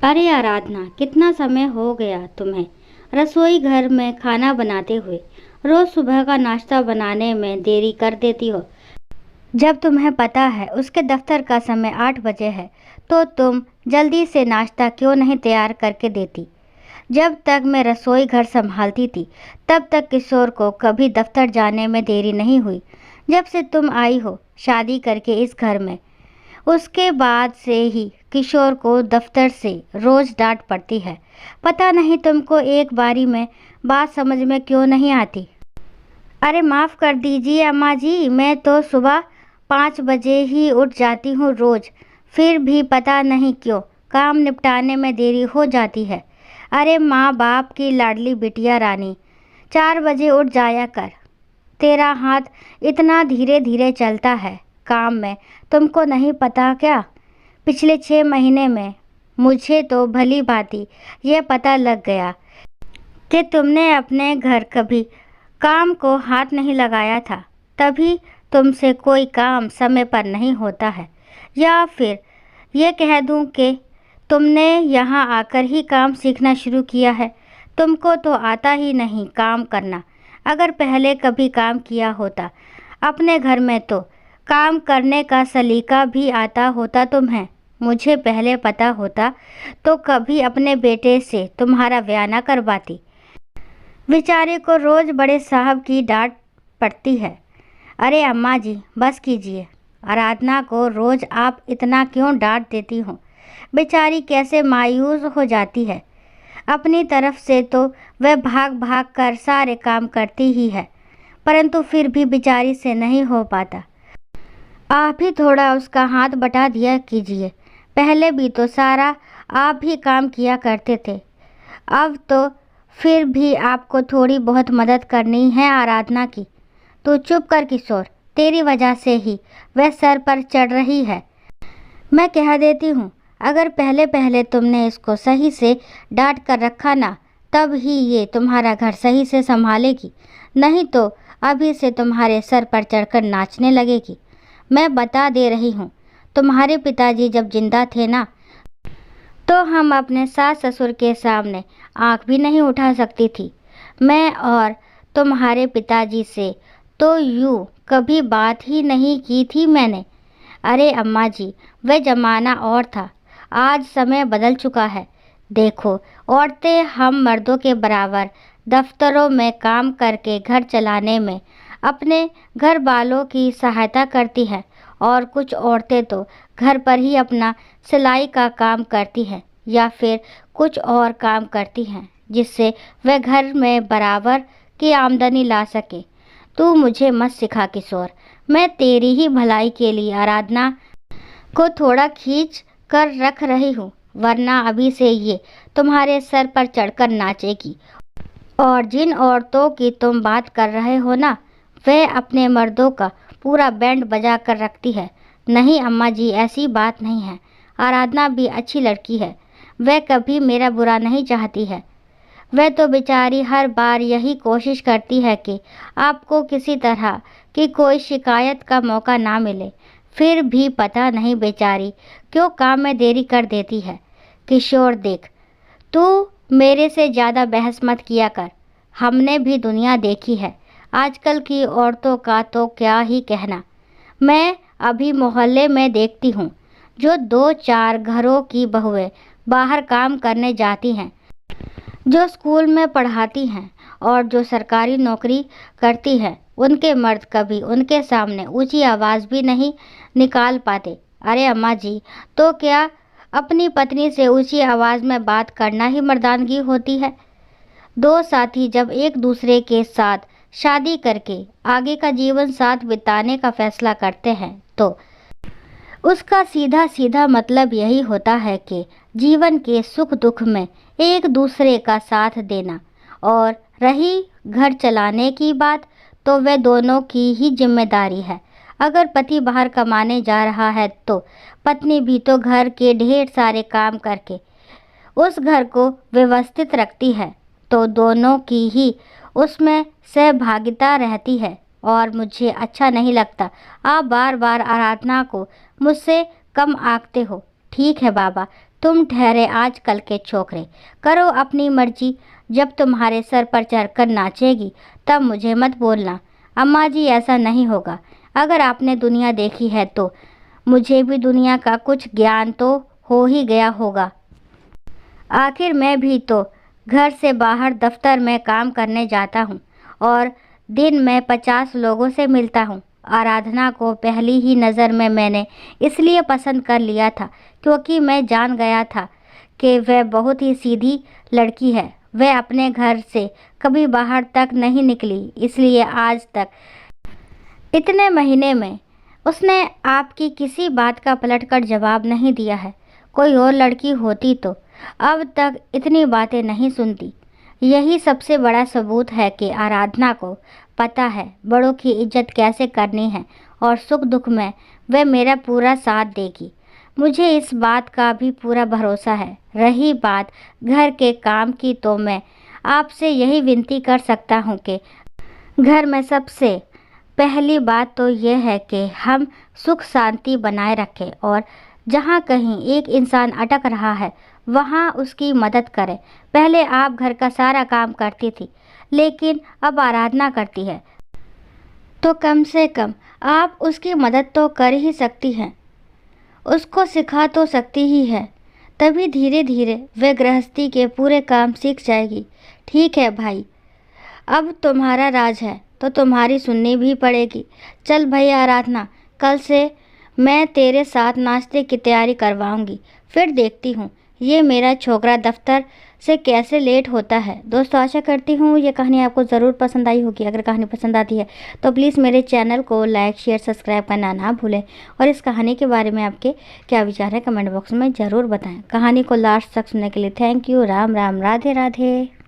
अरे आराधना, कितना समय हो गया तुम्हें रसोई घर में खाना बनाते हुए। रोज सुबह का नाश्ता बनाने में देरी कर देती हो। जब तुम्हें पता है उसके दफ्तर का समय 8 बजे है, तो तुम जल्दी से नाश्ता क्यों नहीं तैयार करके देती। जब तक मैं रसोई घर संभालती थी, तब तक किशोर को कभी दफ्तर जाने में देरी नहीं हुई। जब से तुम आई हो शादी करके इस घर में, उसके बाद से ही किशोर को दफ्तर से रोज डांट पड़ती है। पता नहीं तुमको एक बारी में बात समझ में क्यों नहीं आती। अरे माफ़ कर दीजिए अम्मा जी, मैं तो सुबह 5 बजे ही उठ जाती हूँ रोज, फिर भी पता नहीं क्यों काम निपटाने में देरी हो जाती है। अरे माँ बाप की लाडली बिटिया रानी, 4 बजे उठ जाया कर। तेरा हाथ इतना धीरे धीरे चलता है काम में, तुमको नहीं पता क्या। पिछले 6 महीने में मुझे तो भली भांति ये पता लग गया कि तुमने अपने घर कभी काम को हाथ नहीं लगाया था, तभी तुमसे कोई काम समय पर नहीं होता है। या फिर ये कह दूं कि तुमने यहाँ आकर ही काम सीखना शुरू किया है। तुमको तो आता ही नहीं काम करना। अगर पहले कभी काम किया होता अपने घर में, तो काम करने का सलीका भी आता होता तुम्हें। मुझे पहले पता होता तो कभी अपने बेटे से तुम्हारा ब्याह न करवाती। बेचारे को रोज़ बड़े साहब की डांट पड़ती है। अरे अम्मा जी बस कीजिए, आराधना को रोज़ आप इतना क्यों डांट देती हो। बेचारी कैसे मायूस हो जाती है। अपनी तरफ से तो वह भाग भाग कर सारे काम करती ही है, परंतु फिर भी बेचारी से नहीं हो पाता। आप भी थोड़ा उसका हाथ बटा दिया कीजिए। पहले भी तो सारा आप ही काम किया करते थे, अब तो फिर भी आपको थोड़ी बहुत मदद करनी है आराधना की। तो चुप कर किशोर, तेरी वजह से ही वह सर पर चढ़ रही है। मैं कह देती हूँ, अगर पहले पहले तुमने इसको सही से डांट कर रखा ना, तब ही ये तुम्हारा घर सही से संभालेगी, नहीं तो अभी से तुम्हारे सर पर चढ़कर नाचने लगेगी। मैं बता दे रही हूँ, तुम्हारे पिताजी जब जिंदा थे ना, तो हम अपने सास ससुर के सामने आंख भी नहीं उठा सकती थी। मैं और तुम्हारे पिताजी से तो यूँ कभी बात ही नहीं की थी मैंने। अरे अम्मा जी, वह ज़माना और था, आज समय बदल चुका है। देखो, औरतें हम मर्दों के बराबर दफ्तरों में काम करके घर चलाने में अपने घर वालों की सहायता करती हैं, और कुछ औरतें तो घर पर ही अपना सिलाई का काम करती हैं या फिर कुछ और काम करती हैं, जिससे वह घर में बराबर की आमदनी ला सके। तू मुझे मत सिखा किशोर, मैं तेरी ही भलाई के लिए आराधना को थोड़ा खींच कर रख रही हूँ, वरना अभी से ये तुम्हारे सर पर चढ़कर नाचेगी। और जिन औरतों की तुम बात कर रहे हो ना, वह अपने मर्दों का पूरा बैंड बजा कर रखती है। नहीं अम्मा जी, ऐसी बात नहीं है। आराधना भी अच्छी लड़की है, वह कभी मेरा बुरा नहीं चाहती है। वह तो बेचारी हर बार यही कोशिश करती है कि आपको किसी तरह की कोई शिकायत का मौका ना मिले, फिर भी पता नहीं बेचारी क्यों काम में देरी कर देती है। किशोर देख, तू मेरे से ज़्यादा बहस मत किया कर। हमने भी दुनिया देखी है, आजकल की औरतों का तो क्या ही कहना। मैं अभी मोहल्ले में देखती हूँ, जो 2-4 घरों की बहुएं बाहर काम करने जाती हैं, जो स्कूल में पढ़ाती हैं और जो सरकारी नौकरी करती हैं, उनके मर्द कभी उनके सामने ऊंची आवाज़ भी नहीं निकाल पाते। अरे अम्मा जी, तो क्या अपनी पत्नी से ऊंची आवाज़ में बात करना ही मर्दानगी होती है। दो साथी जब एक दूसरे के साथ शादी करके आगे का जीवन साथ बिताने का फैसला करते हैं, तो उसका सीधा सीधा मतलब यही होता है कि जीवन के सुख दुख में एक दूसरे का साथ देना। और रही घर चलाने की बात, तो वह दोनों की ही जिम्मेदारी है। अगर पति बाहर कमाने जा रहा है, तो पत्नी भी तो घर के ढेर सारे काम करके उस घर को व्यवस्थित रखती है, तो दोनों की ही उसमें सहभागिता रहती है। और मुझे अच्छा नहीं लगता आप बार बार आराधना को मुझसे कम आंकते हो। ठीक है बाबा, तुम ठहरे आजकल के छोकरे, करो अपनी मर्जी। जब तुम्हारे सर पर चढ़कर नाचेगी तब मुझे मत बोलना। अम्मा जी, ऐसा नहीं होगा। अगर आपने दुनिया देखी है तो मुझे भी दुनिया का कुछ ज्ञान तो हो ही गया होगा। आखिर मैं भी तो घर से बाहर दफ्तर में काम करने जाता हूँ और दिन में 50 लोगों से मिलता हूँ। आराधना को पहली ही नज़र में मैंने इसलिए पसंद कर लिया था क्योंकि मैं जान गया था कि वह बहुत ही सीधी लड़की है। वह अपने घर से कभी बाहर तक नहीं निकली, इसलिए आज तक इतने महीने में उसने आपकी किसी बात का पलटकर जवाब नहीं दिया है। कोई और लड़की होती तो अब तक इतनी बातें नहीं सुनती। यही सबसे बड़ा सबूत है कि आराधना को पता है बड़ों की इज्जत कैसे करनी है और सुख दुख में वह मेरा पूरा साथ देगी। मुझे इस बात का भी पूरा भरोसा है। रही बात घर के काम की, तो मैं आपसे यही विनती कर सकता हूँ कि घर में सबसे पहली बात तो यह है कि हम सुख शांति बनाए रखें और जहाँ कहीं एक इंसान अटक रहा है वहाँ उसकी मदद करें। पहले आप घर का सारा काम करती थी, लेकिन अब आराधना करती है, तो कम से कम आप उसकी मदद तो कर ही सकती हैं। उसको सिखा तो सकती ही है, तभी धीरे धीरे वह गृहस्थी के पूरे काम सीख जाएगी। ठीक है भाई, अब तुम्हारा राज है तो तुम्हारी सुननी भी पड़ेगी। चल भाई आराधना, कल से मैं तेरे साथ नाश्ते की तैयारी करवाऊंगी। फिर देखती हूँ ये मेरा छोकरा दफ्तर से कैसे लेट होता है। दोस्तों, आशा करती हूँ ये कहानी आपको ज़रूर पसंद आई होगी। अगर कहानी पसंद आती है तो प्लीज़ मेरे चैनल को लाइक शेयर सब्सक्राइब करना ना भूलें और इस कहानी के बारे में आपके क्या विचार है कमेंट बॉक्स में ज़रूर बताएं। कहानी को लास्ट तक सुनने के लिए थैंक यू। राम राम, राधे राधे।